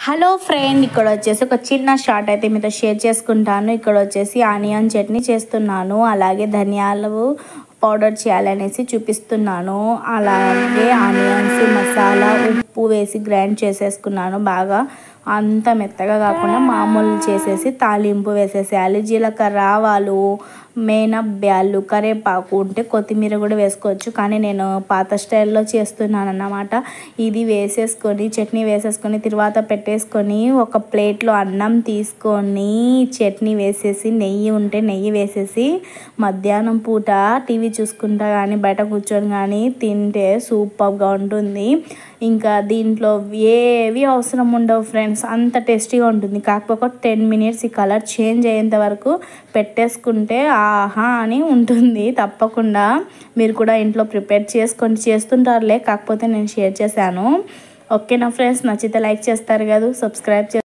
Hello friend, ఇక్కడ వచ్చేసి ఒక చిన్న షార్ట్ అయితే మీతో షేర్ చేసుకుంటాను. ఇక్కడ వచ్చేసి ఆనియన్ చట్నీ చేస్తున్నాను, అలాగే ధనియాలు పౌడర్ చేయాలనేసి చూపిస్తున్నాను. అలాగే ఆనియన్స్, మసాలా, ఉప్పు వేసి గ్రైండ్ చేసేసుకున్నాను. బాగా అంత మెత్తగా కాకుండా మామూలు చేసేసి తాలింపు వేసేసేయాలి. జీలకర్ర, ఆవాలు, మేనబ్యాళ్ళు, కరివేపాకు ఉంటే కొత్తిమీర కూడా వేసుకోవచ్చు, కానీ నేను పాత స్టైల్లో చేస్తున్నాను అన్నమాట. ఇది వేసేసుకొని చట్నీ వేసేసుకొని తర్వాత పెట్టేసుకొని ఒక ప్లేట్లో అన్నం తీసుకొని చట్నీ వేసేసి నెయ్యి ఉంటే నెయ్యి వేసేసి మధ్యాహ్నం పూట టీవీ చూసుకుంటా కానీ బయట కూర్చొని కానీ తింటే సూపర్గా ఉంటుంది. ఇంకా దీంట్లో ఏవి అవసరం ఉండవు ఫ్రెండ్స్, అంత టేస్టీగా ఉంటుంది. కాకపోతే 10 మినిట్స్ ఈ కలర్ చేంజ్ అయ్యేంత వరకు పెట్టేసుకుంటే ఆహా అని ఉంటుంది. తప్పకుండా మీరు కూడా ఇంట్లో ప్రిపేర్ చేసుకొని చేస్తుంటారులే, కాకపోతే నేను షేర్ చేశాను. ఓకేనా ఫ్రెండ్స్, నచ్చితే లైక్ చేస్తారు కదా, సబ్స్క్రైబ్